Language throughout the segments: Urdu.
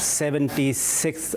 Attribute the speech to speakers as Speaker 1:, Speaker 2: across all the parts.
Speaker 1: 76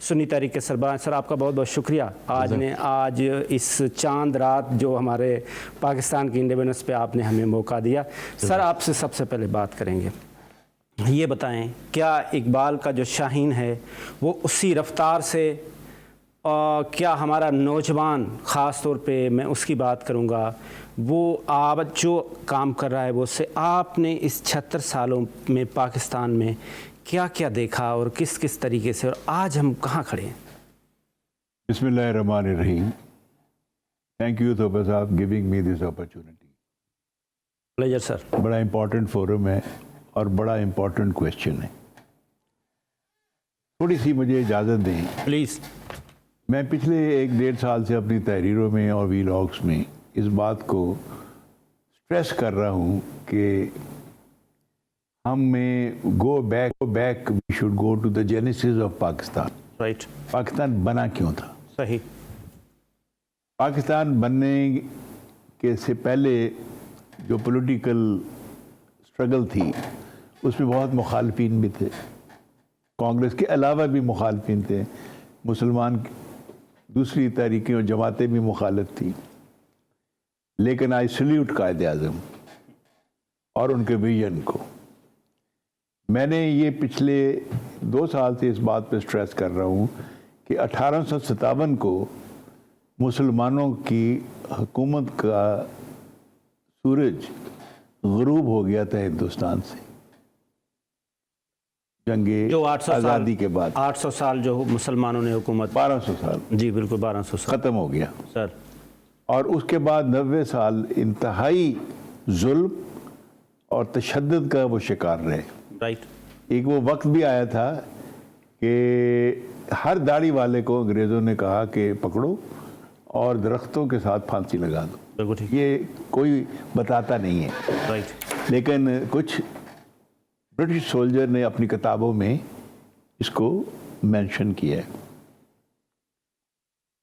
Speaker 1: سنی تحریک کے سربراہ سر، آپ کا بہت بہت شکریہ آج اس چاند رات جو ہمارے پاکستان کی انڈیپینڈنس پہ آپ نے ہمیں موقع دیا۔ سر آپ سے سب سے پہلے بات کریں گے، یہ بتائیں کیا اقبال کا جو شاہین ہے وہ اسی رفتار سے کیا ہمارا نوجوان خاص طور پہ میں اس کی بات کروں گا، وہ آپ جو کام کر رہا ہے وہ سے آپ نے اس 76 سالوں میں پاکستان میں کیا کیا دیکھا اور کس کس طریقے سے، اور آج ہم کہاں کھڑے ہیں؟
Speaker 2: بسم اللہ الرحمن الرحیم۔ Thank you Tooba sahib giving me this opportunity.
Speaker 1: Pleasure sir.
Speaker 2: بڑا امپورٹنٹ فورم ہے اور بڑا امپورٹنٹ کویشچن ہے۔ تھوڑی سی مجھے اجازت دیں
Speaker 1: پلیز۔
Speaker 2: میں پچھلے 1-1.5 سال سے اپنی تحریروں میں اور ویلاگس میں اس بات کو سٹریس کر رہا ہوں کہ ہمیں go back we should go to the genesis of Pakistan.
Speaker 1: Right.
Speaker 2: Pakistan بنا کیوں تھا؟
Speaker 1: صحیح۔
Speaker 2: پاکستان بننے کے سے پہلے جو پولیٹیکل اسٹرگل تھی اس میں بہت مخالفین بھی تھے، کانگریس کے علاوہ بھی مخالفین تھے، مسلمان دوسری تحریکیں اور جماعتیں بھی مخالف تھیں، لیکن آئی سلیوٹ قائد اعظم اور ان کے ویژن کو۔ میں نے یہ پچھلے 2 سال سے اس بات پہ سٹریس کر رہا ہوں کہ 1857 کو مسلمانوں کی حکومت کا سورج غروب ہو گیا تھا ہندوستان سے، جنگ آزادی کے بعد
Speaker 1: 800 سال جو مسلمانوں نے حکومت،
Speaker 2: 1200 سال
Speaker 1: جی بالکل 1200 سال
Speaker 2: ختم ہو گیا
Speaker 1: سر،
Speaker 2: اور اس کے بعد 90 سال انتہائی ظلم اور تشدد کا وہ شکار رہے۔
Speaker 1: رائٹ۔
Speaker 2: ایک وہ وقت بھی آیا تھا کہ ہر داڑھی والے کو انگریزوں نے کہا کہ پکڑو اور درختوں کے ساتھ پھانسی لگا دو۔
Speaker 1: بالکل ٹھیک۔
Speaker 2: یہ کوئی بتاتا نہیں ہے،
Speaker 1: رائٹ۔
Speaker 2: لیکن کچھ برٹش سولجر نے اپنی کتابوں میں اس کو مینشن کیا ہے۔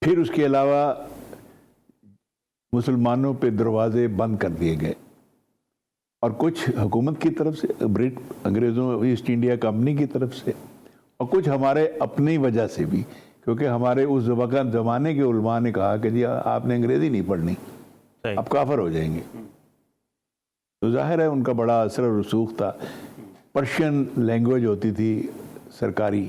Speaker 2: پھر اس کے علاوہ مسلمانوں پہ دروازے بند کر دیے گئے، اور کچھ حکومت کی طرف سے، انگریزوں ایسٹ انڈیا کمپنی کی طرف سے، اور کچھ ہمارے اپنی وجہ سے بھی، کیونکہ ہمارے اس وقت زمانے کے علماء نے کہا کہ جی آپ نے انگریزی نہیں پڑھنی، آپ کافر ہو جائیں گے۔ تو ظاہر ہے ان کا بڑا اثر و رسوخ تھا۔ پرشین لینگویج ہوتی تھی سرکاری،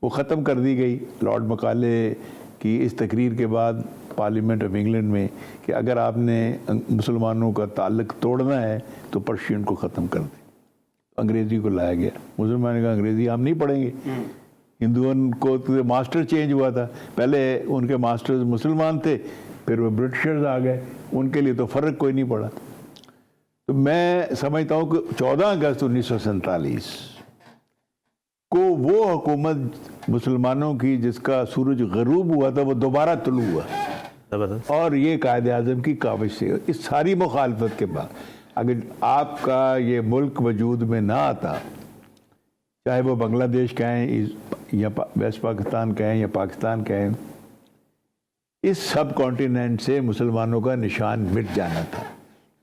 Speaker 2: وہ ختم کر دی گئی لارڈ مکالے کی اس تقریر کے بعد پارلیمنٹ آف انگلینڈ میں کہ اگر آپ نے مسلمانوں کا تعلق توڑنا ہے تو پرشین کو ختم کر دیں۔ انگریزی کو لایا گیا، مسلمانوں نے کہا انگریزی ہم نہیں پڑھیں گے۔ ہندوؤں کو تو ماسٹر چینج ہوا تھا، پہلے ان کے ماسٹرز مسلمان تھے، پھر وہ برٹشرز آ گئے، ان کے لیے تو فرق کوئی نہیں پڑا۔ تو میں سمجھتا ہوں کہ 14 اگست 1947 کو وہ حکومت مسلمانوں کی جس کا سورج غروب ہوا تھا وہ دوبارہ طلوع ہوا، اور یہ قائد اعظم کی کاوش سے، اس ساری مخالفت کے بعد اگر آپ کا یہ ملک وجود میں نہ آتا، چاہے وہ بنگلہ دیش کہیں یا ویسٹ پاکستان کہیں یا پاکستان کہیں، اس سب کانٹیننٹ سے مسلمانوں کا نشان مٹ جانا تھا۔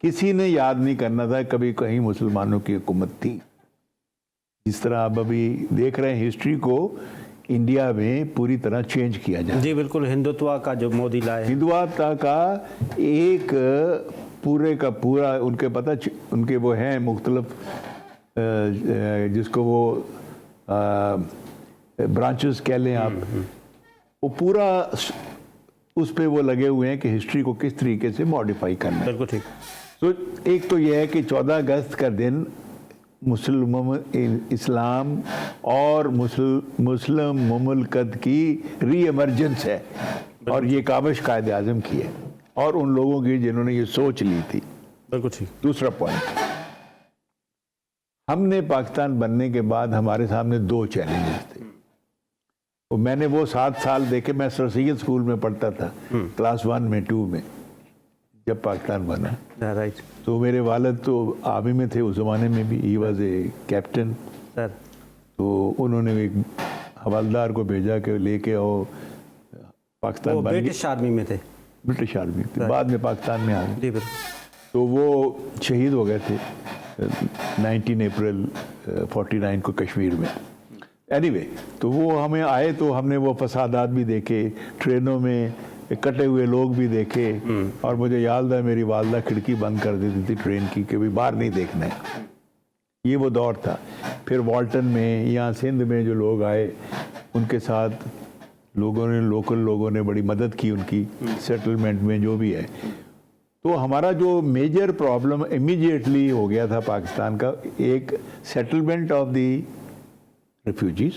Speaker 2: کسی نے یاد نہیں کرنا تھا کبھی کہیں مسلمانوں کی حکومت تھی۔ جس طرح آپ ابھی دیکھ رہے ہیں ہسٹری کو انڈیا میں پوری طرح چینج کیا جائے۔
Speaker 1: جی بالکل، ہندوتوا کا جو مودی لائے،
Speaker 2: ہندوتوا کا ایک پورے کا پورا ان کے پتہ، ان کے وہ ہیں مختلف جس کو وہ برانچز کہہ لیں آپ، وہ پورا اس پہ وہ لگے ہوئے ہیں کہ ہسٹری کو کس طریقے سے ماڈیفائی کرنا ہے۔
Speaker 1: بالکل ٹھیک۔
Speaker 2: تو ایک تو یہ ہے کہ 14 اگست کا دن اسلام اور مسلم مملکت کی ری ایمرجنس ہے، اور یہ کاوش قائد اعظم کی ہے اور ان لوگوں کی جنہوں نے یہ سوچ لی تھی۔
Speaker 1: بالکل ٹھیک۔
Speaker 2: دوسرا پوائنٹ، ہم نے پاکستان بننے کے بعد ہمارے سامنے 2 چیلنجز تھے۔ میں نے وہ 7 سال دیکھے، میں سر سید اسکول میں پڑھتا تھا، کلاس 1 میں 2 میں، جب پاکستان بنا۔
Speaker 1: رائٹ۔
Speaker 2: تو میرے والد تو آرمی میں تھے اس زمانے میں بھی، ہی واز اے کیپٹن، تو انہوں نے ایک حوالدار کو بھیجا کہ لے کے آؤ پاکستان بن گیا۔
Speaker 1: برٹش آرمی میں تھے؟
Speaker 2: برٹش آرمی تھے، بعد میں پاکستان میں آ گئے۔
Speaker 1: جی بالکل۔
Speaker 2: تو وہ شہید ہو گئے تھے 19 اپریل 49 کو کشمیر میں۔ anyway, تو وہ ہمیں آئے تو ہم نے وہ فسادات بھی دیکھے, ٹرینوں میں کٹے ہوئے لوگ بھی دیکھے, اور مجھے یاد ہے میری والدہ کھڑکی بند کر دیتی تھی ٹرین کی کہ باہر نہیں دیکھنا ہے. یہ وہ دور تھا. پھر والٹن میں, یہاں سندھ میں جو لوگ آئے ان کے ساتھ لوکل لوگوں نے بڑی مدد کی ان کی سیٹلمنٹ میں جو بھی ہے. تو ہمارا جو میجر پرابلم امیڈیٹلی ہو گیا تھا پاکستان کا, ایک سیٹلمنٹ آف دی ریفیوجیز,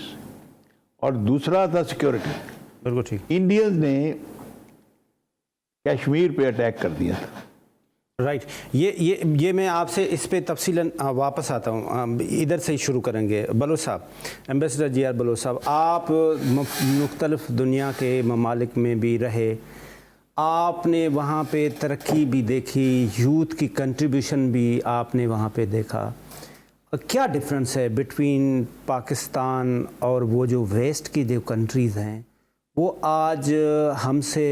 Speaker 2: اور دوسرا تھا سیکورٹی.
Speaker 1: بالکل ٹھیک.
Speaker 2: انڈینز نے کشمیر پہ اٹیک کر دیا تھا.
Speaker 1: رائٹ. یہ میں آپ سے اس پہ تفصیلاً واپس آتا ہوں. ادھر سے ہی شروع کریں گے. بلوچ صاحب, ایمبیسڈر جی آر بلوچ صاحب, آپ مختلف دنیا کے ممالک میں بھی رہے, آپ نے وہاں پہ ترقی بھی دیکھی, یوتھ کی کنٹریبیوشن بھی آپ نے وہاں پہ دیکھا. کیا ڈفرینس ہے بٹوین پاکستان اور وہ جو ویسٹ کی جو کنٹریز ہیں, وہ آج ہم سے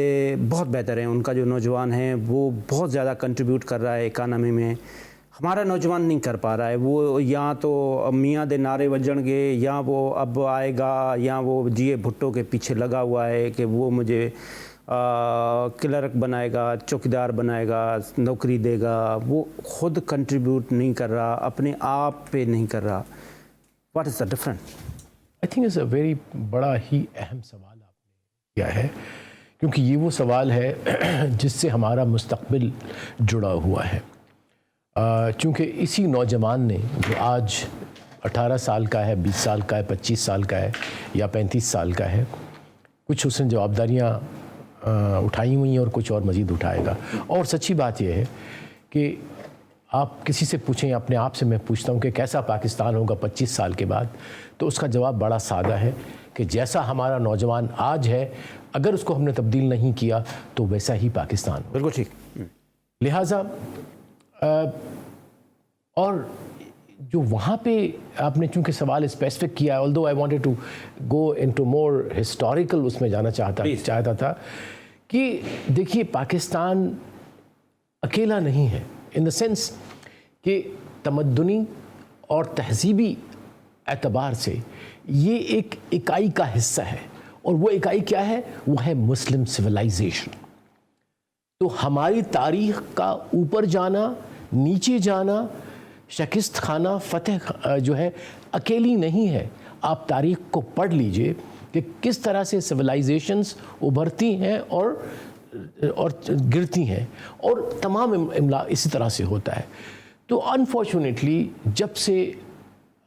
Speaker 1: بہت بہتر ہیں, ان کا جو نوجوان ہے وہ بہت زیادہ کنٹریبیوٹ کر رہا ہے اکانومی میں, ہمارا نوجوان نہیں کر پا رہا ہے. وہ یا تو میاں دے نعرے وجن گے, یا وہ اب آئے گا, یا وہ جی اے بھٹو کے پیچھے لگا ہوا ہے کہ وہ مجھے کلرک بنائے گا, چوکیدار بنائے گا, نوکری دے گا. وہ خود کنٹریبیوٹ نہیں کر رہا, اپنے آپ پہ نہیں کر رہا. What is the different?
Speaker 3: I think it's a very بڑا ہی اہم سوال آپ نے کیا ہے, کیونکہ یہ وہ سوال ہے جس سے ہمارا مستقبل جڑا ہوا ہے. چونکہ اسی نوجوان نے جو آج 18 سال کا ہے, 20 سال کا ہے, 25 سال کا ہے, یا 35 سال کا ہے, کچھ اس نے جوابداریاں اٹھائی ہوئی ہیں اور کچھ اور مزید اٹھائے گا. اور سچی بات یہ ہے کہ آپ کسی سے پوچھیں, اپنے آپ سے میں پوچھتا ہوں کہ کیسا پاکستان ہوگا 25 سال کے بعد, تو اس کا جواب بڑا سادہ ہے کہ جیسا ہمارا نوجوان آج ہے, اگر اس کو ہم نے تبدیل نہیں کیا تو ویسا ہی پاکستان ہوگا.
Speaker 1: بالکل ٹھیک.
Speaker 3: لہٰذا اور جو وہاں پہ آپ نے چونکہ سوال اسپیسیفک کیا, although I wanted to go into more historical, اس میں جانا چاہتا تھا کہ دیکھیے پاکستان اکیلا نہیں ہے, ان دا سینس کہ تمدنی اور تہذیبی اعتبار سے یہ ایک اکائی کا حصہ ہے. اور وہ اکائی کیا ہے؟ وہ ہے مسلم سویلائزیشن. تو ہماری تاریخ کا اوپر جانا, نیچے جانا, شکست کھانا, فتح جو ہے اکیلی نہیں ہے. آپ تاریخ کو پڑھ لیجئے کہ کس طرح سے سویلائزیشنز ابھرتی ہیں اور گرتی ہیں, اور تمام املا اسی طرح سے ہوتا ہے. تو انفارچونیٹلی جب سے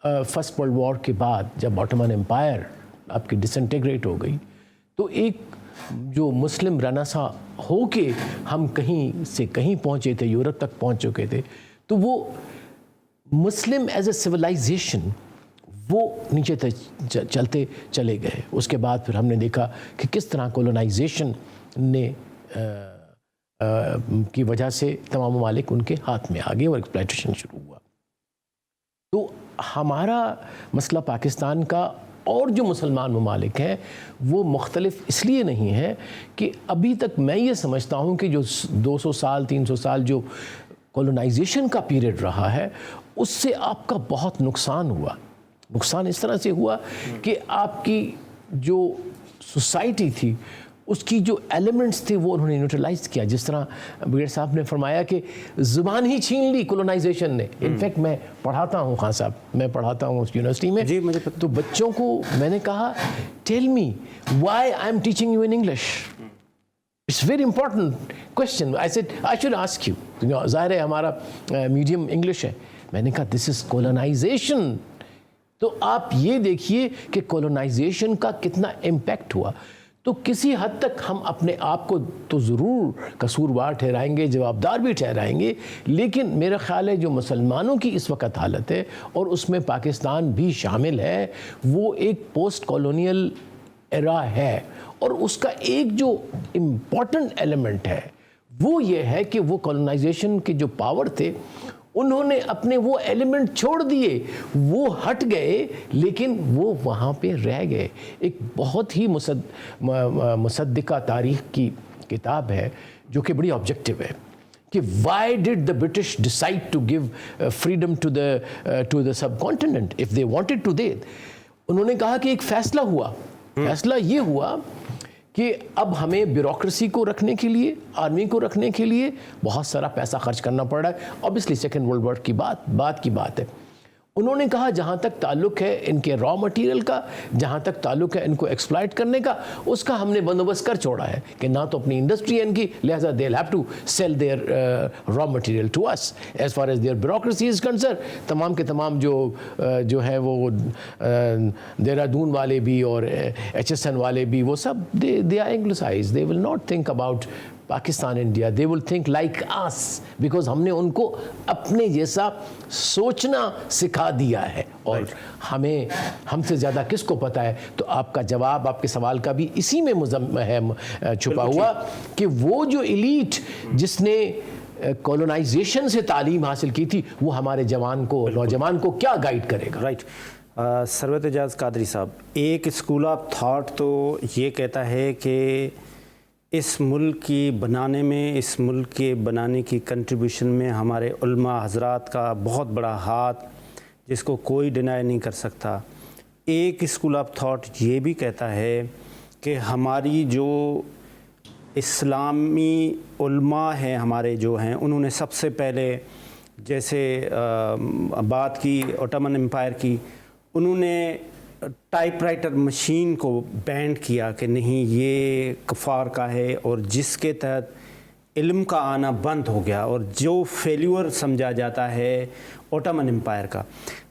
Speaker 3: فرسٹ ورلڈ وار کے بعد جب آٹومن امپائر آپ کی ڈسنٹیگریٹ ہو گئی, تو ایک جو مسلم رنسا ہو کے ہم کہیں سے کہیں پہنچے تھے, یورپ تک پہنچ چکے تھے, تو وہ مسلم ایز اے سویلائزیشن وہ نیچے چلتے چلے گئے. اس کے بعد پھر ہم نے دیکھا کہ کس طرح کولونائزیشن نے کی وجہ سے تمام ممالک ان کے ہاتھ میں آ گئے اور ایکسپلائٹیشن شروع ہوا. تو ہمارا مسئلہ پاکستان کا اور جو مسلمان ممالک ہیں وہ مختلف اس لیے نہیں ہے کہ ابھی تک میں یہ سمجھتا ہوں کہ جو 200 سال 300 سال جو کولونائزیشن کا پیریڈ رہا ہے, اس سے آپ کا بہت نقصان ہوا. نقصان اس طرح سے ہوا کہ آپ کی جو سوسائٹی تھی اس کی جو ایلیمنٹس تھے وہ انہوں نے نیوٹرلائز کیا. جس طرح بریگیڈ صاحب نے فرمایا کہ زبان ہی چھین لی کولونائزیشن نے. انفیکٹ میں پڑھاتا ہوں, خان صاحب میں پڑھاتا ہوں اس یونیورسٹی میں,
Speaker 1: جی مجھے
Speaker 3: تو بچوں کو میں نے کہا tell me why I am teaching you in English, it's very important question. I said I should ask you, ظاہر ہے ہمارا میڈیم انگلش ہے. میں نے کہا دس از کولونائزیشن. تو آپ یہ دیکھیے کہ کولونائزیشن کا کتنا امپیکٹ ہوا. تو کسی حد تک ہم اپنے آپ کو تو ضرور قصوروار ٹھہرائیں گے, جوابدار بھی ٹھہرائیں گے, لیکن میرا خیال ہے جو مسلمانوں کی اس وقت حالت ہے, اور اس میں پاکستان بھی شامل ہے, وہ ایک پوسٹ کالونیل ایرا ہے. اور اس کا ایک جو امپورٹنٹ ایلیمنٹ ہے وہ یہ ہے کہ وہ کالونائزیشن کے جو پاور تھے انہوں نے اپنے وہ ایلیمنٹ چھوڑ دیے, وہ ہٹ گئے, لیکن وہ وہاں پہ رہ گئے. ایک بہت ہی مصدقہ تاریخ کی کتاب ہے جو کہ بڑی آبجیکٹیو ہے کہ why did the British decide to give freedom to the subcontinent if they wanted to. انہوں نے کہا کہ ایک فیصلہ ہوا، فیصلہ یہ ہوا کہ اب ہمیں بیوروکریسی کو رکھنے کے لیے، آرمی کو رکھنے کے لیے بہت سارا پیسہ خرچ کرنا پڑ رہا ہے. اوبیسلی سیکنڈ ورلڈ وار کی بات ہے. انہوں نے کہا جہاں تک تعلق ہے ان کے را مٹیریل کا، جہاں تک تعلق ہے ان کو ایکسپلائٹ کرنے کا، اس کا ہم نے بندوبست کر چھوڑا ہے کہ نہ تو اپنی انڈسٹری ہے ان کی، لہٰذا they'll have to sell their raw material to us. As far as their bureaucracy is concerned, تمام کے تمام جو ہے وہ دہرادون والے بھی اور HSN والے بھی، وہ سب they are anglicized. They will not think about Pakistan India. they will think like us because ہم نے ان کو اپنے جیسا سوچنا سکھا دیا ہے. اور ہم سے زیادہ کس کو پتہ ہے؟ تو آپ کا جواب آپ کے سوال کا بھی اسی میں چھپا ہوا کہ وہ جو ایلیٹ جس نے کولونائزیشن سے تعلیم حاصل کی تھی، وہ ہمارے نوجوان کو کیا گائیڈ کرے گا؟
Speaker 1: رائٹ. ثروت اعجاز قادری صاحب، ایک اسکول آف تھاٹ تو یہ کہتا ہے کہ اس ملک کی بنانے میں، اس ملک کے بنانے کی کنٹریبیوشن میں ہمارے علماء حضرات کا بہت بڑا ہاتھ، جس کو کوئی ڈینائی نہیں کر سکتا. ایک اسکول آف تھاٹ یہ بھی کہتا ہے کہ ہماری جو اسلامی علماء ہیں ہمارے جو ہیں، انہوں نے سب سے پہلے جیسے بات کی اوٹمن امپائر کی، انہوں نے ٹائپ رائٹر مشین کو بینڈ کیا کہ نہیں یہ کفار کا ہے، اور جس کے تحت علم کا آنا بند ہو گیا اور جو فیلیور سمجھا جاتا ہے اوٹمن امپائر کا.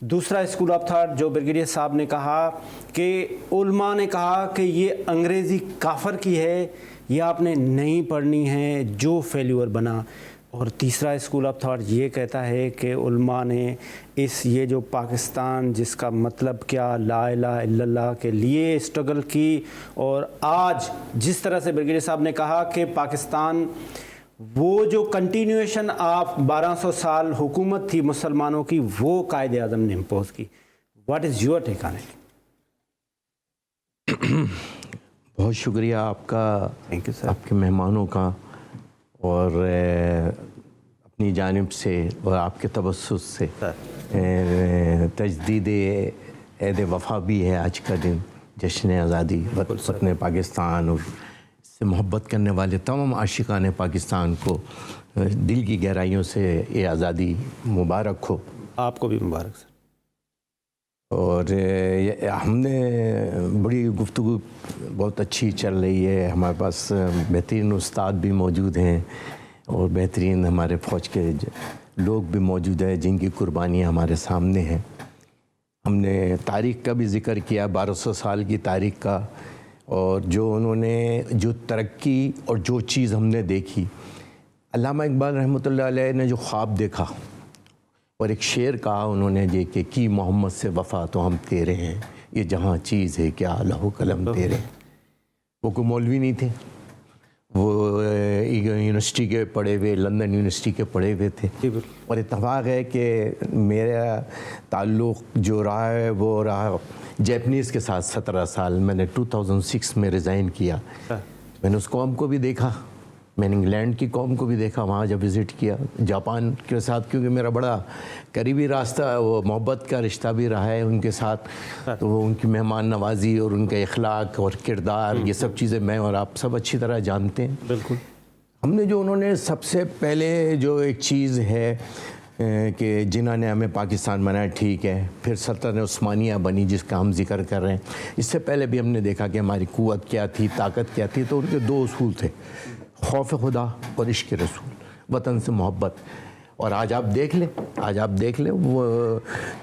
Speaker 1: دوسرا اسکول آف تھاٹ جو بریگیڈیئر صاحب نے کہا کہ علماء نے کہا کہ یہ انگریزی کافر کی ہے، یہ آپ نے نہیں پڑھنی ہے جو فیلیور بنا. اور تیسرا اسکول آف تھاٹ یہ کہتا ہے کہ علماء نے یہ جو پاکستان جس کا مطلب کیا لا الہ الا اللہ کے لیے اسٹرگل کی، اور آج جس طرح سے بریگیڈیئر صاحب نے کہا کہ پاکستان وہ جو کنٹینیویشن آف 1200 سال حکومت تھی مسلمانوں کی، وہ قائد اعظم نے امپوز کی. What is your take on it?
Speaker 4: بہت شکریہ آپ کا،
Speaker 1: تھینک یو سر،
Speaker 4: آپ کے مہمانوں کا، اور اپنی جانب سے اور آپ کے تبسط سے تجدید عید وفا بھی ہے آج کا دن، جشن آزادی وطن پاکستان. اور اس سے محبت کرنے والے تمام عاشقان پاکستان کو دل کی گہرائیوں سے یہ آزادی مبارک ہو.
Speaker 1: آپ کو بھی مبارک سر.
Speaker 4: اور ہم نے بڑی گفتگو بہت اچھی چل رہی ہے، ہمارے پاس بہترین استاد بھی موجود ہیں اور بہترین ہمارے فوج کے لوگ بھی موجود ہیں جن کی قربانیاں ہمارے سامنے ہیں. ہم نے تاریخ کا بھی ذکر کیا، 1200 سال کی تاریخ کا، اور جو انہوں نے جو ترقی اور جو چیز ہم نے دیکھی. علامہ اقبال رحمۃ اللہ علیہ نے جو خواب دیکھا اور ایک شعر کہا انہوں نے یہ کہ کی محمد سے وفا تو ہم تیرے ہیں، یہ جہاں چیز ہے کیا لوح قلم تیرے. وہ کوئی مولوی نہیں تھے، وہ یونیورسٹی کے پڑھے ہوئے، لندن یونیورسٹی کے پڑھے ہوئے تھے. اور اتفاق ہے کہ میرا تعلق جو رہا ہے وہ رہا جیپنیز کے ساتھ. 17 سال میں نے 2006 میں ریزائن کیا. میں نے اس قوم کو بھی دیکھا، میں نے انگلینڈ کی قوم کو بھی دیکھا وہاں جب وزٹ کیا. جاپان کے ساتھ کیونکہ میرا بڑا قریبی راستہ، وہ محبت کا رشتہ بھی رہا ہے ان کے ساتھ، تو وہ ان کی مہمان نوازی اور ان کے اخلاق اور کردار، یہ سب چیزیں میں اور آپ سب اچھی طرح جانتے ہیں.
Speaker 1: بالکل.
Speaker 4: ہم نے جو انہوں نے سب سے پہلے جو ایک چیز ہے کہ جنہوں نے ہمیں پاکستان بنایا، ٹھیک ہے، پھر سلطنت عثمانیہ بنی جس کا ہم ذکر کر رہے ہیں. اس سے پہلے بھی ہم نے دیکھا کہ ہماری قوت کیا تھی، طاقت کیا تھی. تو ان کے 2 اصول تھے، خوف خدا اور عشق رسول، وطن سے محبت. اور آج آپ دیکھ لیں وہ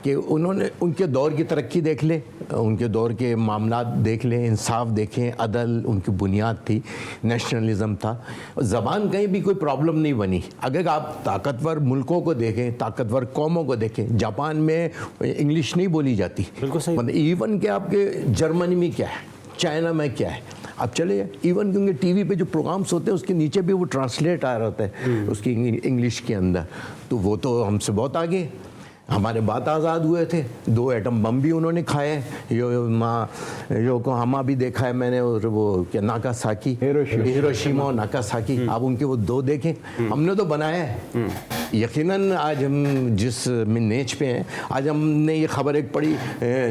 Speaker 4: کہ انہوں نے ان کے دور کی ترقی دیکھ لیں، ان کے دور کے معاملات دیکھ لیں، انصاف دیکھیں، عدل ان کی بنیاد تھی، نیشنلزم تھا. زبان کہیں بھی کوئی پرابلم نہیں بنی. اگر آپ طاقتور ملکوں کو دیکھیں، طاقتور قوموں کو دیکھیں، جاپان میں انگلش نہیں بولی جاتی. مطلب ایون کہ آپ کے جرمنی میں کیا ہے، چائنا میں کیا ہے. اب چلے ایون کیونکہ ٹی وی پہ جو پروگرامس ہوتے ہیں اس کے نیچے بھی وہ ٹرانسلیٹ آ رہا ہوتا ہے اس کی انگلش کے اندر. تو وہ تو ہم سے بہت آگے. ہمارے بات آزاد ہوئے تھے، 2 ایٹم بم بھی انہوں نے کھائے، یوکوہاما بھی دیکھا ہے میں نے، اور وہ کیا ناگاساکی، ہیروشیما اور ناگاساکی. آپ ان کے وہ 2 دیکھیں. ہم نے تو بنایا ہے. یقیناً آج ہم جس منیج پہ ہیں، آج ہم نے یہ خبر ایک پڑھی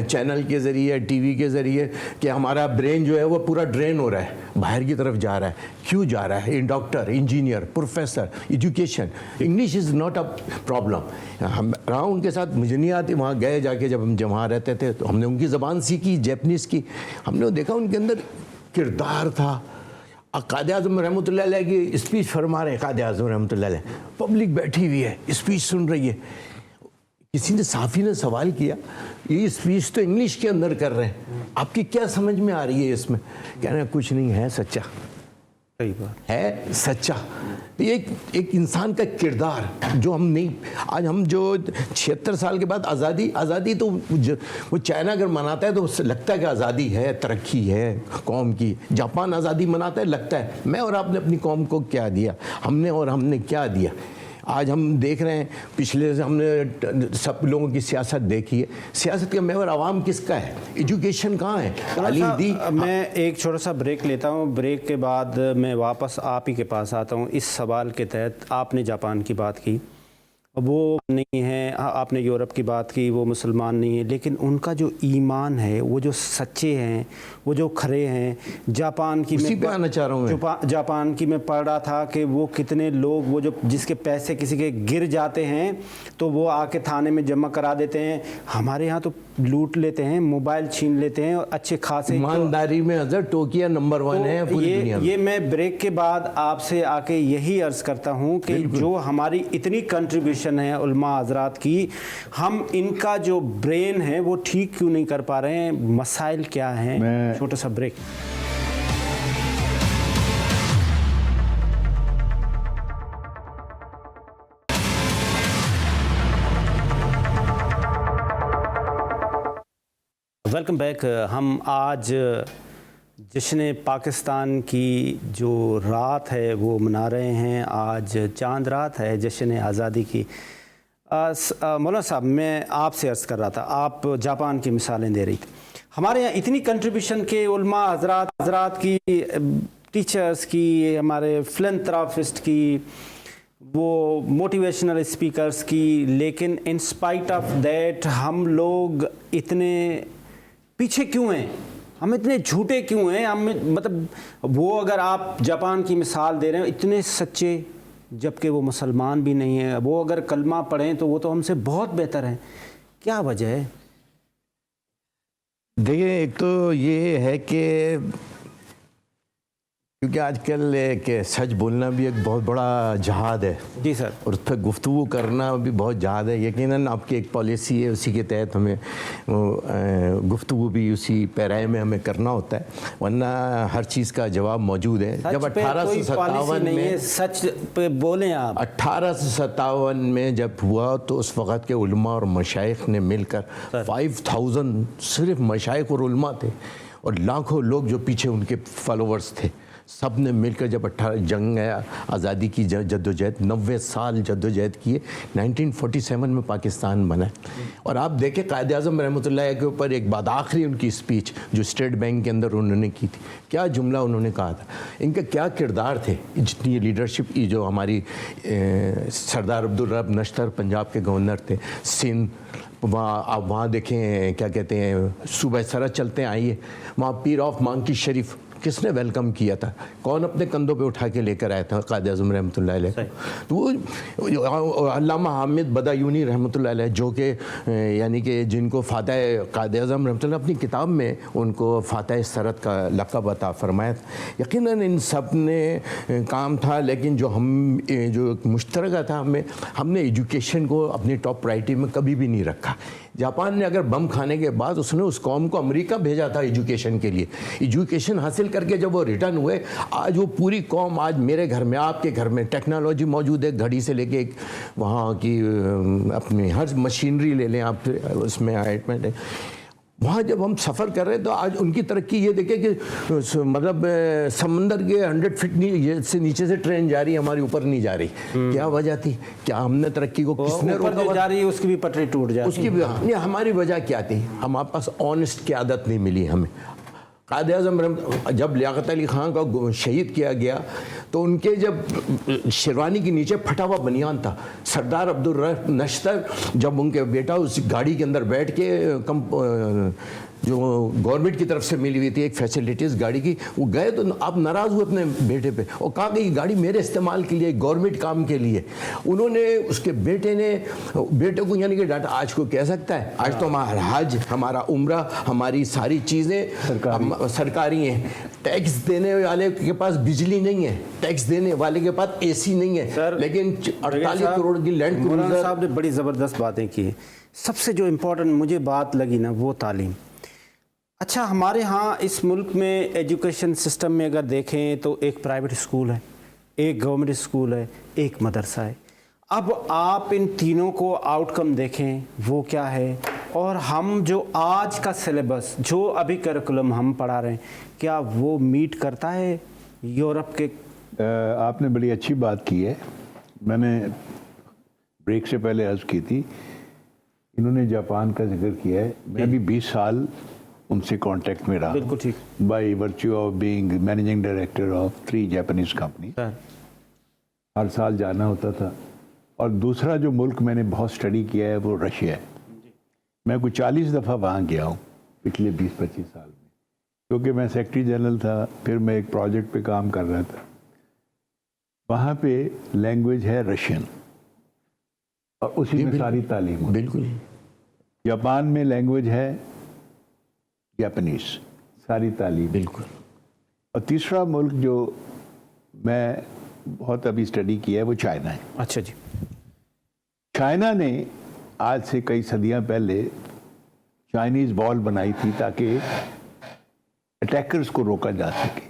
Speaker 4: چینل کے ذریعے، ٹی وی کے ذریعے، کہ ہمارا برین جو ہے وہ پورا ڈرین ہو رہا ہے، باہر کی طرف جا رہا ہے. کیوں جا رہا ہے؟ Doctor, engineer, professor, education. English is not a problem. ہم رہا ان کے ساتھ، مجھے نہیں آتی، وہاں گئے جا کے، جب ہم وہاں رہتے تھے تو ہم نے ان کی زبان سیکھی، جیپنیز کی. ہم نے دیکھا ان کے اندر کردار تھا. قائد اعظم رحمۃ اللہ علیہ کی اسپیچ فرما رہے ہیں، قائد اعظم رحمۃ اللہ علیہ، پبلک بیٹھی ہوئی ہے، اسپیچ سن رہی ہے. کسی نے صحافی نے سوال کیا، یہ اسپیچ تو انگلش کے اندر کر رہے ہیں، آپ کی کیا سمجھ میں آ رہی ہے اس میں؟ کہہ رہے ہیں کچھ نہیں ہے، سچا
Speaker 1: صحیح بات
Speaker 4: ہے، سچا. ایک انسان کا کردار جو ہم نہیں، آج ہم جو 76 سال کے بعد آزادی تو وہ چائنا اگر مناتا ہے تو اس سے لگتا ہے کہ آزادی ہے، ترقی ہے قوم کی. جاپان آزادی مناتا ہے، لگتا ہے میں اور آپ نے اپنی قوم کو کیا دیا، ہم نے کیا دیا. آج ہم دیکھ رہے ہیں، پچھلے سے ہم نے سب لوگوں کی سیاست دیکھی ہے. سیاست کا محور عوام کس کا ہے؟ ایجوکیشن کہاں ہے؟ تعلیم دی.
Speaker 1: میں ایک چھوٹا سا بریک لیتا ہوں، بریک کے بعد میں واپس آپ ہی کے پاس آتا ہوں. اس سوال کے تحت آپ نے جاپان کی بات کی، وہ نہیں ہے، آپ نے یورپ کی بات کی، وہ مسلمان نہیں ہے، لیکن ان کا جو ایمان ہے، وہ جو سچے ہیں، وہ جو کھرے ہیں. جاپان کی
Speaker 4: اسی پہ آنا چاہ رہا ہوں میں.
Speaker 1: جاپان کی میں پڑھ رہا تھا کہ وہ کتنے لوگ، وہ جو جس کے پیسے کسی کے گر جاتے ہیں تو وہ آ کے تھانے میں جمع کرا دیتے ہیں. ہمارے ہاں تو لوٹ لیتے ہیں، موبائل چھین لیتے ہیں، اور اچھے خاصے
Speaker 4: ایمانداری میں حضرت ٹوکیا نمبر 1 ہے پوری دنیا میں.
Speaker 1: یہ میں بریک کے بعد آپ سے آ کے یہی عرض کرتا ہوں کہ جو ہماری اتنی کنٹریبیوشن ہے علماء حضرات کی، ہم ان کا جو برین ہے وہ ٹھیک کیوں نہیں کر پا رہے ہیں؟ مسائل کیا ہیں؟ چھوٹا سا بریک. Welcome back. ہم آج جشن پاکستان کی جو رات ہے وہ منا رہے ہیں. آج چاند رات ہے جشن آزادی کی. مولانا صاحب، میں آپ سے عرض کر رہا تھا، آپ جاپان کی مثالیں دے رہی تھی. ہمارے یہاں اتنی کنٹریبیوشن کے علماء حضرات کی، ٹیچرز کی، ہمارے فلنتھراپسٹ کی، وہ موٹیویشنل اسپیکرز کی، لیکن ان اسپائٹ آف دیٹ ہم لوگ اتنے پیچھے کیوں ہیں؟ ہم اتنے جھوٹے کیوں ہیں؟ ہم مطلب وہ اگر آپ جاپان کی مثال دے رہے ہیں، اتنے سچے، جبکہ وہ مسلمان بھی نہیں ہیں. وہ اگر کلمہ پڑھیں تو وہ تو ہم سے بہت بہتر ہیں. کیا وجہ ہے؟
Speaker 4: دیکھیں، ایک تو یہ ہے کہ کیونکہ آج کل ایک سچ بولنا بھی ایک بہت بڑا جہاد ہے.
Speaker 1: جی سر.
Speaker 4: اور اس پہ گفتگو کرنا بھی بہت جہاد ہے. یقیناً آپ کی ایک پالیسی ہے، اسی کے تحت ہمیں گفتگو بھی اسی پیرائے میں ہمیں کرنا ہوتا ہے، ورنہ ہر چیز کا جواب موجود ہے. جب 1857 میں،
Speaker 1: سچ پہ بولیں آپ،
Speaker 4: 1857 میں جب ہوا تو اس وقت کے علماء اور مشائخ نے مل کر 5000 صرف مشائخ اور علماء تھے، اور لاکھوں لوگ جو پیچھے ان کے فالوورز تھے، سب نے مل کر جب جنگ آزادی کی جدوجہد، 90 سال جدوجہد کیے، 1947 میں پاکستان بنا. اور آپ دیکھیں قائد اعظم رحمۃ اللہ کے اوپر ایک بات، آخری ان کی اسپیچ جو اسٹیٹ بینک کے اندر انہوں نے کی تھی، کیا جملہ انہوں نے کہا تھا، ان کا کیا کردار تھے، جتنی لیڈرشپ کی جو ہماری سردار عبدالرب نشتر پنجاب کے گورنر تھے، سندھ، آپ وہاں دیکھیں کیا کہتے ہیں، صوبہ سرحد چلتے ہیں، آئیے وہاں پیر آف مانکی شریف کس نے ویلکم کیا تھا؟ کون اپنے کندھوں پہ اٹھا کے لے کر آیا تھا؟ قائد اعظم رحمۃ اللہ علیہ. تو وہ علامہ حامد بدایونی رحمۃ اللہ علیہ، جو کہ یعنی کہ جن کو فاتح قائد اعظم رحمۃ اللہ اپنی کتاب میں ان کو فاتح سرحد کا لقب عطا فرمایا. یقیناً ان سب نے کام تھا، لیکن جو مشترکہ تھا، ہم نے ایجوکیشن کو اپنی ٹاپ پرائرٹی میں کبھی بھی نہیں رکھا. جاپان نے اگر بم کھانے کے بعد اس نے اس قوم کو امریکہ بھیجا تھا ایجوکیشن کے لیے. ایجوکیشن حاصل کر کے جب وہ ریٹرن ہوئے، آج وہ پوری قوم، آج میرے گھر میں، آپ کے گھر میں ٹیکنالوجی موجود ہے، گھڑی سے لے کے وہاں کی اپنی ہر مشینری لے لیں آپ، اس میں آئٹمنٹ ہے. وہاں جب ہم سفر کر رہے ہیں تو آج ان کی ترقی یہ دیکھیں کہ مطلب سمندر کے 100 فٹ سے نیچے سے ٹرین جا رہی ہے، ہماری اوپر نہیں جا رہی. کیا وجہ تھی؟ کیا ہم نے ترقی کو کس نے روکا؟
Speaker 1: جا رہی ہے، اس کی بھی پٹری ٹوٹ جاتی ہے.
Speaker 4: اس کی بھی ہماری وجہ کیا تھی؟ ہمارے پاس آنےسٹ کی عادت نہیں ملی ہمیں. قائد اعظم جب لیاقت علی خان کو شہید کیا گیا تو ان کے جب شیروانی کے نیچے پھٹا ہوا بنیان تھا، سردار عبدالرحمن نشتر جب ان کے بیٹا اس گاڑی کے اندر بیٹھ کے جو گورنمنٹ کی طرف سے ملی ہوئی تھی ایک فیسلٹیز گاڑی کی، وہ گئے تو آپ ناراض ہوئے اپنے بیٹے پہ اور کہا کہ یہ گاڑی میرے استعمال کے لیے، گورنمنٹ کام کے لیے. انہوں نے اس کے بیٹے کو یعنی کہ ڈاٹا. آج کو کہہ سکتا ہے؟ آج تو ہمارا حج، ہمارا عمرہ، ہماری ساری چیزیں سرکاری ہیں. ٹیکس دینے والے کے پاس بجلی نہیں ہے، ٹیکس دینے والے کے پاس اے سی نہیں ہے، لیکن 48 کروڑ کی لینڈ
Speaker 1: مولانا
Speaker 4: کروزر.
Speaker 1: صاحب نے بڑی زبردست باتیں کی. سب سے جو امپورٹنٹ مجھے بات لگی نا وہ تعلیم. اچھا ہمارے ہاں اس ملک میں ایجوکیشن سسٹم میں اگر دیکھیں تو ایک پرائیویٹ اسکول ہے، ایک گورنمنٹ اسکول ہے، ایک مدرسہ ہے. اب آپ ان تینوں کو آؤٹ کم دیکھیں وہ کیا ہے، اور ہم جو آج کا سلیبس جو ابھی کریکولم ہم پڑھا رہے ہیں کیا وہ میٹ کرتا ہے یورپ کے؟
Speaker 2: آپ نے بڑی اچھی بات کی ہے. میں نے بریک سے پہلے عرض کی تھی، انہوں نے جاپان کا ذکر کیا ہے. میں بھی 20 سال ان سے کانٹیکٹ میں رہا.
Speaker 1: بالکل ٹھیک.
Speaker 2: By virtue of being managing director of 3 Japanese company. ہر سال جانا ہوتا تھا. اور دوسرا جو ملک میں نے بہت اسٹڈی کیا ہے وہ رشیا ہے. میں کوئی 40 دفعہ وہاں گیا ہوں پچھلے 20-25 سال میں، کیونکہ میں سیکرٹری جنرل تھا، پھر میں ایک پروجیکٹ پہ کام کر رہا تھا. وہاں پہ لینگویج ہے رشین اور اسی میں ساری تعلیم.
Speaker 4: بالکل.
Speaker 2: جاپان میں لینگویج ہے جاپانیز، ساری تعلیم.
Speaker 4: بالکل.
Speaker 2: اور تیسرا ملک جو میں بہت ابھی اسٹڈی کیا ہے وہ چائنا ہے.
Speaker 1: اچھا جی.
Speaker 2: چائنا نے آج سے کئی صدیاں پہلے چائنیز وال بنائی تھی تاکہ اٹیکرز کو روکا جا سکے.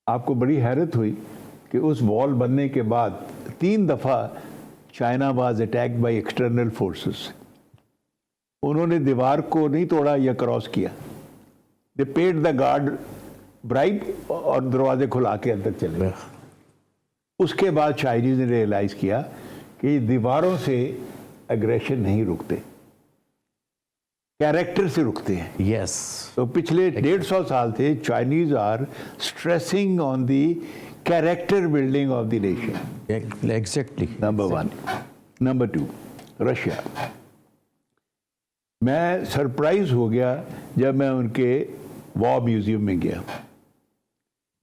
Speaker 2: آپ کو بڑی حیرت ہوئی کہ اس وال بننے کے بعد 3 دفعہ China was attacked by external forces. انہوں نے دیوار کو نہیں توڑا یا کراس کیا. دے پیڈ دا گارڈ برائب اور دروازے کھلا کے اندر چلے گئے. اس کے بعد چائنیز نے ریئلائز کیا کہ دیواروں سے اگریشن نہیں رکتے، کیریکٹر سے رکتے ہیں.
Speaker 4: یس.
Speaker 2: تو پچھلے 150 سال سے Chinese are stressing on the character building of the nation.
Speaker 4: Exactly.
Speaker 2: Number 1. Number 2 Russia. میں سرپرائز ہو گیا جب میں ان کے وار میوزیم میں گیا.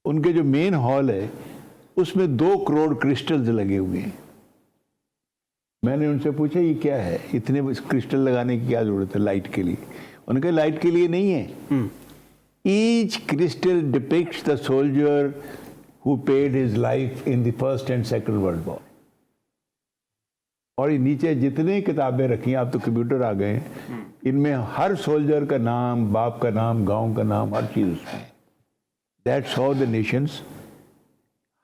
Speaker 2: ان کے جو مین ہال ہے اس میں 2 کروڑ کرسٹلز لگے ہوئے ہیں. میں نے ان سے پوچھا یہ کیا ہے، اتنے کرسٹل لگانے کی کیا ضرورت ہے لائٹ کے لیے؟ انہوں نے کہا لائٹ کے لیے نہیں ہے. Each crystal depicts the soldier who paid his life in the First and Second World War. اور نیچے جتنے کتابیں رکھی ہیں، آپ تو کمپیوٹر آ گئے ہیں، ان میں ہر سولجر کا نام، باپ کا نام، گاؤں کا نام، ہر چیز اس میں. That's how the nations.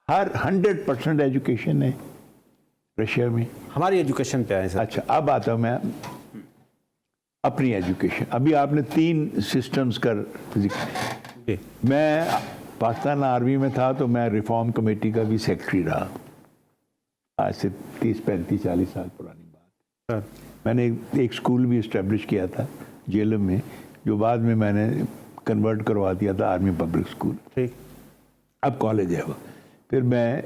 Speaker 2: Hare 100% education ہے رشیا میں.
Speaker 1: ہماری ایجوکیشن پہ آئے سر.
Speaker 2: اچھا اب آتا ہوں میں اپنی ایجوکیشن. ابھی آپ نے 3 سسٹمز کا ذکر. میں پاکستان آرمی میں تھا تو میں ریفارم کمیٹی کا بھی سیکرٹری رہا. آج سے 30-35-40 سال پرانی بات. میں نے ایک اسکول بھی اسٹیبلش کیا تھا جیلم میں، جو بعد میں نے کنورٹ کروا دیا تھا آرمی پبلک اسکول.
Speaker 1: ٹھیک.
Speaker 2: اب کالج ہے وہ. پھر میں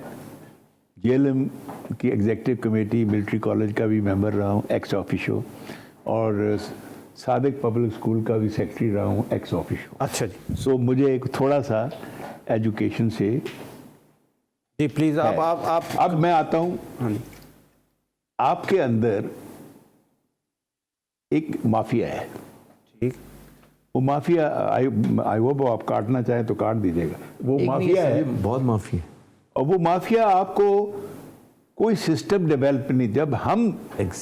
Speaker 2: جیلم کی ایگزیکٹو کمیٹی ملٹری کالج کا بھی ممبر رہا ہوں ایکس آفیشو، اور صادق پبلک اسکول کا بھی سیکرٹری رہا ہوں ایکس آفیشو.
Speaker 1: اچھا جی.
Speaker 2: سو مجھے ایک تھوڑا سا ایجوکیشن سے.
Speaker 1: جی پلیز آپ
Speaker 2: اب میں آتا ہوں.
Speaker 1: ہاں جی.
Speaker 2: آپ کے اندر ایک مافیا ہے.
Speaker 1: ٹھیک.
Speaker 2: وہ مافیا آئی ہوپ آپ کاٹنا چاہیں تو کاٹ دیجیے گا. وہ مافیا ہے،
Speaker 4: بہت مافیا.
Speaker 2: اور وہ مافیا آپ کو کوئی سسٹم ڈیولپ نہیں. جب ہم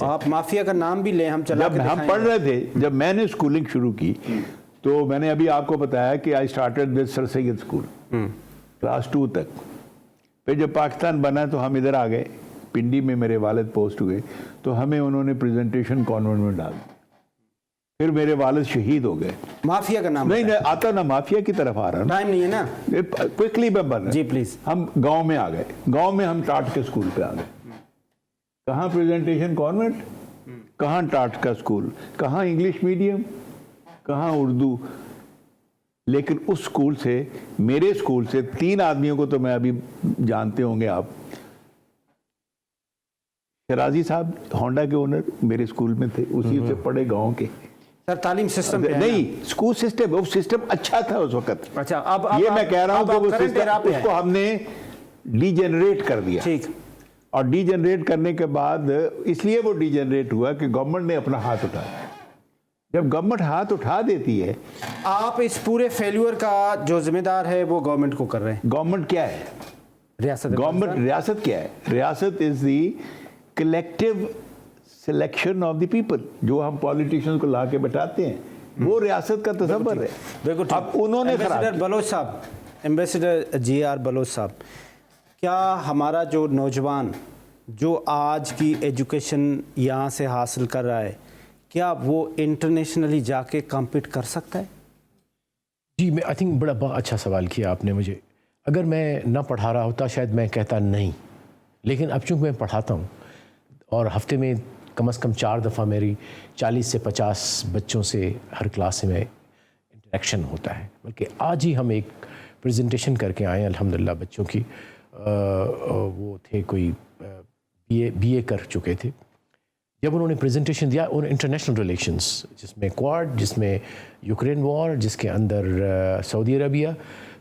Speaker 1: آپ مافیا کا نام بھی لیں، ہم چلا
Speaker 2: جب ہم پڑھ رہے تھے، جب میں نے اسکولنگ شروع کی تو میں نے ابھی آپ کو بتایا کہ I started with sir Syed school class 2 تک. پھر جب پاکستان بنا تو ہم ادھر آ گئے، پنڈی میں میرے والد پوسٹ ہوئے تو ہمیں انہوں نے پریزنٹیشن کانوینٹ میں ڈال دی. پھر میرے والد شہید ہو گئے.
Speaker 1: مافیا کا نام
Speaker 2: نہیں آتا نا، مافیا کی طرف آ رہا نا.
Speaker 1: ٹائم نہیں ہے نا.
Speaker 2: کوئکلی میں بن رہا.
Speaker 1: جی پلیز.
Speaker 2: ہم گاؤں میں آ گئے. گاؤں میں ہم ٹاٹ کے اسکول پہ آ گئے. کہاں پریزنٹیشن کانوینٹ، کہاں ٹاٹ کا اسکول، کہاں انگلش میڈیم، کہاں اردو. لیکن اس اسکول سے, میرے اسکول سے 3 آدمیوں کو تو میں ابھی جانتے ہوں گے آپ. شرازی صاحب ہونڈا کے اونر میرے اسکول میں تھے, اسی سے پڑھے گاؤں کے.
Speaker 1: سر تعلیم سسٹم
Speaker 2: نہیں, اسکول سسٹم, وہ سسٹم اچھا تھا اس وقت.
Speaker 1: اچھا, اب
Speaker 2: یہ میں کہہ رہا ہوں کہ وہ سسٹم اس کو ہم نے ڈی جنریٹ کر دیا.
Speaker 1: ٹھیک.
Speaker 2: اور ڈی جنریٹ کرنے کے بعد اس لیے وہ ڈی جنریٹ ہوا کہ گورنمنٹ نے اپنا ہاتھ اٹھایا. جب گورنمنٹ ہاتھ اٹھا دیتی ہے,
Speaker 1: آپ اس پورے فیلور کا جو ذمہ دار ہے وہ گورنمنٹ کو کر رہے ہیں.
Speaker 2: گورنمنٹ کیا ہے؟
Speaker 1: ریاست.
Speaker 2: گورنمنٹ, ریاست کیا ہے؟ ریاست is the collective selection of the people. جو ہم پالیٹیشین کو لا کے بٹھاتے ہیں وہ ریاست کا تصور ہے.
Speaker 1: بالکل.
Speaker 2: اب انہوں نے
Speaker 1: ایمبیسڈر بلوچ صاحب, ایمبیسڈر جی آر بلوچ صاحب, کیا ہمارا جو نوجوان جو آج کی ایجوکیشن یہاں سے حاصل کر رہا ہے, کیا وہ انٹرنیشنلی جا کے کمپیٹ کر سکتا ہے؟
Speaker 3: جی, میں آئی تھنک بڑا اچھا سوال کیا آپ نے مجھے. اگر میں نہ پڑھا رہا ہوتا شاید میں کہتا نہیں, لیکن اب چونکہ میں پڑھاتا ہوں اور ہفتے میں کم از کم 4 دفعہ میری 40 سے 50 بچوں سے ہر کلاس میں انٹریکشن ہوتا ہے. بلکہ آج ہی ہم ایک پریزنٹیشن کر کے آئے الحمدللہ بچوں کی. وہ تھے کوئی بی اے کر چکے تھے. جب انہوں نے پریزنٹیشن دیا انٹرنیشنل ریلیشنز, جس میں کوارڈ, جس میں یوکرین وار, جس کے اندر سعودی عربیہ,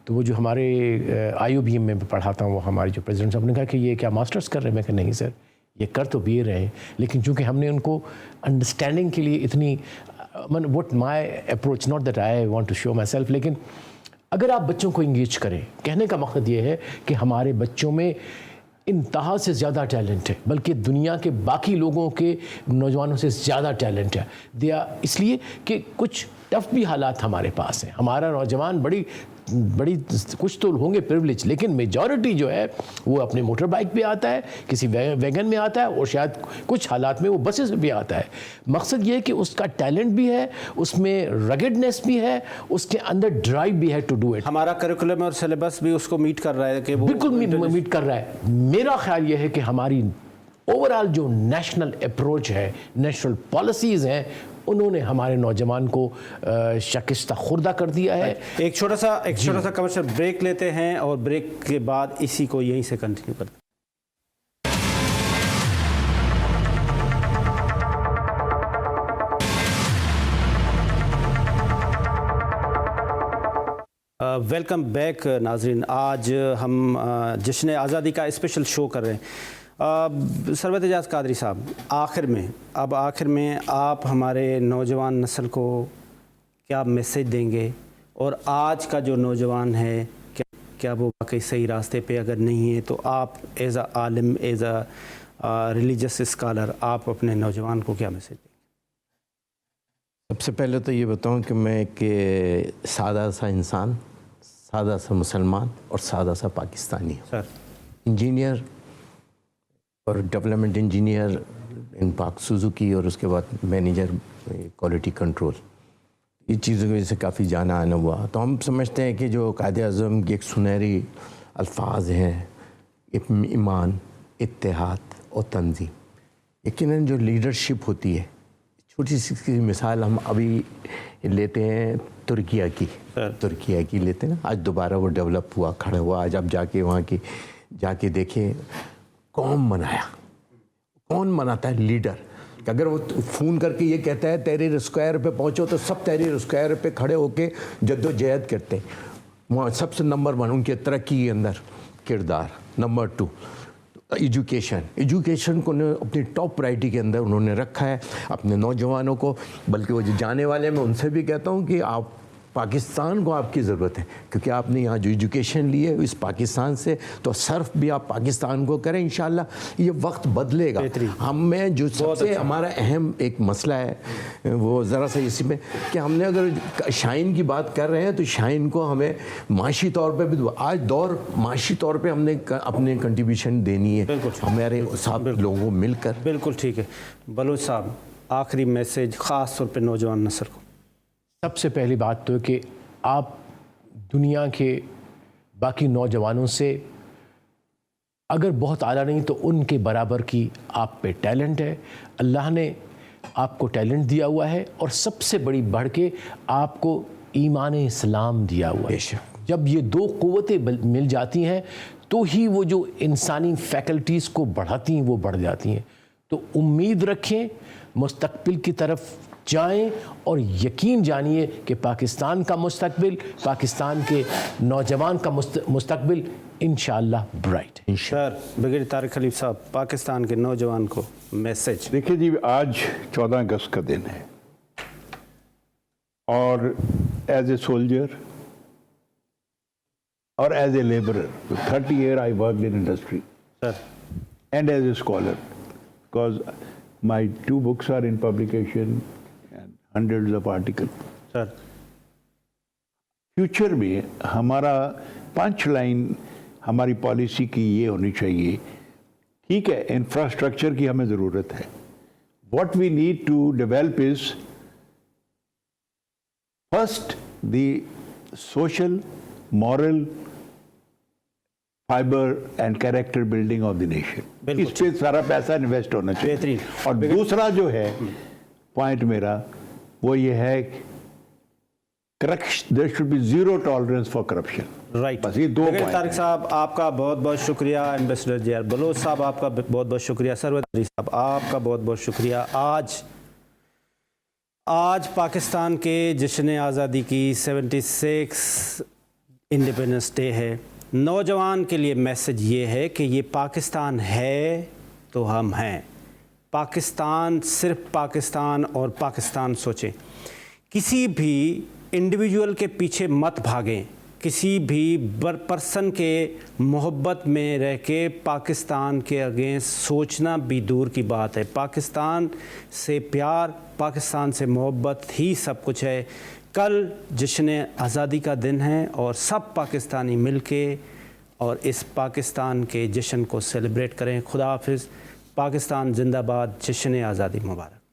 Speaker 3: تو وہ جو ہمارے آئی او بی ایم میں پڑھاتا ہوں وہ ہمارے جو پریزیڈنٹ صاحب نے کہا کہ یہ کیا ماسٹرز کر رہے ہیں؟ میں کہا نہیں سر, یہ کر تو بی اے رہے ہیں, لیکن چونکہ ہم نے ان کو انڈرسٹینڈنگ کے لیے اتنی what my approach, not that I want to show myself, لیکن اگر آپ بچوں کو انگیج کریں, کہنے کا مقصد یہ ہے کہ ہمارے بچوں میں انتہا سے زیادہ ٹیلنٹ ہے, بلکہ دنیا کے باقی لوگوں کے نوجوانوں سے زیادہ ٹیلنٹ ہے. اس لیے کہ کچھ ٹف بھی حالات ہمارے پاس ہیں. ہمارا نوجوان بڑی کچھ تو ہوں گے پریولیج, لیکن میجورٹی جو ہے وہ اپنے موٹر بائک پہ آتا ہے, کسی ویگن میں آتا ہے, اور شاید کچھ حالات میں وہ بسز بھی آتا ہے. مقصد یہ ہے کہ اس کا ٹیلنٹ بھی ہے, اس میں رگڈنس بھی ہے, اس کے اندر ڈرائیو بھی ہے ٹو ڈو اٹ.
Speaker 1: ہمارا کریکولم اور سلیبس بھی اس کو میٹ کر رہا ہے کہ وہ
Speaker 3: بالکل میٹ کر رہا ہے. میرا خیال یہ ہے کہ ہماری اوور آل جو نیشنل اپروچ ہے, نیشنل پالیسیز ہیں, انہوں نے ہمارے نوجوان کو شکستہ خوردہ کر دیا ہے.
Speaker 1: ایک چھوٹا سا کمرشل بریک لیتے ہیں اور بریک کے بعد اسی کو یہیں سے کنٹینیو کرتے ہیں. ویلکم بیک ناظرین. آج ہم جشن آزادی کا اسپیشل شو کر رہے ہیں. سرورت اعجاز قادری صاحب, آخر میں آپ ہمارے نوجوان نسل کو کیا میسیج دیں گے, اور آج کا جو نوجوان ہے کیا وہ واقعی صحیح راستے پہ اگر نہیں ہے, تو آپ as a Alam, as a religious scholar, آپ اپنے نوجوان کو کیا میسیج دیں گے؟
Speaker 4: سب سے پہلے تو یہ بتاؤں کہ میں ایک سادہ سا انسان, سادہ سا مسلمان اور سادہ سا پاکستانی ہوں.
Speaker 1: سر
Speaker 4: انجینئر اور ڈیولپمنٹ انجینئر ان پاک سوزوکی, اور اس کے بعد مینیجر کوالٹی کنٹرول. یہ چیزوں کی وجہ سے کافی جانا آنا ہوا. تو ہم سمجھتے ہیں کہ جو قائد اعظم کی ایک سنہری الفاظ ہیں, ایمان, اتحاد اور تنظیم, یقیناً جو لیڈرشپ ہوتی ہے, چھوٹی سی مثال ہم ابھی لیتے ہیں ترکیہ کی لیتے ہیں نا. آج دوبارہ وہ ڈیولپ ہوا, کھڑا ہوا. آج آپ جا کے وہاں کی جا کے دیکھیں, کون مناتا ہے لیڈر. کہ اگر وہ فون کر کے یہ کہتا ہے تحریر اسکوائر پہ پہنچو, تو سب تحریر اسکوائر پہ کھڑے ہو کے جد و جہد کرتے ہیں. وہاں سب سے نمبر 1 ان کے ترقی کے اندر کردار. نمبر 2 ایجوکیشن کو اپنی ٹاپ پرائرٹی کے اندر انہوں نے رکھا ہے اپنے نوجوانوں کو. بلکہ وہ جو جانے والے میں ان سے بھی کہتا ہوں کہ آپ پاکستان کو آپ کی ضرورت ہے, کیونکہ آپ نے یہاں جو ایجوکیشن لی ہے اس پاکستان سے, تو صرف بھی آپ پاکستان کو کریں. انشاءاللہ یہ وقت بدلے گا. ہم میں جو سب سے ہمارا اہم ایک مسئلہ ہے وہ ذرا سا اسی میں کہ ہم نے اگر شائن کی بات کر رہے ہیں تو شائن کو ہمیں معاشی طور پہ بھی, آج دور معاشی طور پہ ہم نے اپنے کنٹریبیوشن دینی ہے ہمارے ساتھ لوگوں مل کر.
Speaker 1: بالکل ٹھیک ہے. بلوچ صاحب, آخری میسیج خاص طور پہ نوجوان نسل کو.
Speaker 3: سب سے پہلی بات تو ہے کہ آپ دنیا کے باقی نوجوانوں سے اگر بہت اعلیٰ نہیں تو ان کے برابر کی آپ پہ ٹیلنٹ ہے. اللہ نے آپ کو ٹیلنٹ دیا ہوا ہے, اور سب سے بڑی بڑھ کے آپ کو ایمان اسلام دیا ہوا ہے۔
Speaker 4: بے شک۔
Speaker 3: جب یہ دو قوتیں مل جاتی ہیں تو ہی وہ جو انسانی فیکلٹیز کو بڑھاتی ہیں وہ بڑھ جاتی ہیں۔ تو امید رکھیں، مستقبل کی طرف جائیں اور یقین جانیے کہ پاکستان کا مستقبل، پاکستان کے نوجوان کا مستقبل انشاءاللہ برائٹ ہے۔
Speaker 1: سر بغیر طارق خلیف صاحب، پاکستان کے نوجوان کو میسج۔
Speaker 2: دیکھیے جی، آج 14 اگست کا دن ہے اور ایز اے سولجر اور as a labourer 30 years I worked in industry
Speaker 1: sir
Speaker 2: and as a scholar, because my 2 books are in publication and hundreds of articles.
Speaker 1: Sir
Speaker 2: future میں ہمارا پنچ لائن ہماری پالیسی کی یہ ہونی چاہیے، ٹھیک ہے انفراسٹرکچر کی ہمیں ضرورت ہے، what we need to develop is first the social moral fibre and character building of the nation,
Speaker 1: بالکل۔
Speaker 2: اس پہ سارا پیسہ انویسٹ ہونا چاہیے۔
Speaker 1: بہترین۔
Speaker 2: اور دوسرا جو ہے پوائنٹ میرا وہ یہ ہے there should be zero tolerance for corruption.
Speaker 1: Right,
Speaker 2: بس یہ 2
Speaker 1: طارق
Speaker 2: پوائنٹ
Speaker 1: صاحب آپ کا بہت بہت شکریہ، ایمبیسڈر جے آر بلوچ صاحب آپ کا بہت بہت شکریہ، سرور علی صاحب آپ کا بہت بہت شکریہ۔ آج پاکستان کے جشن آزادی کی 76 انڈیپینڈنس ڈے ہے۔ نوجوان کے لیے میسج یہ ہے کہ یہ پاکستان ہے تو ہم ہیں۔ پاکستان صرف پاکستان اور پاکستان سوچیں، کسی بھی انڈیویجول کے پیچھے مت بھاگیں، کسی بھی پرسن کے محبت میں رہ کے پاکستان کے اگینسٹ سوچنا بھی دور کی بات ہے۔ پاکستان سے پیار، پاکستان سے محبت ہی سب کچھ ہے۔ کل جشن آزادی کا دن ہے اور سب پاکستانی مل کے اور اس پاکستان کے جشن کو سیلیبریٹ کریں۔ خدا حافظ، پاکستان زندہ باد، جشن آزادی مبارک۔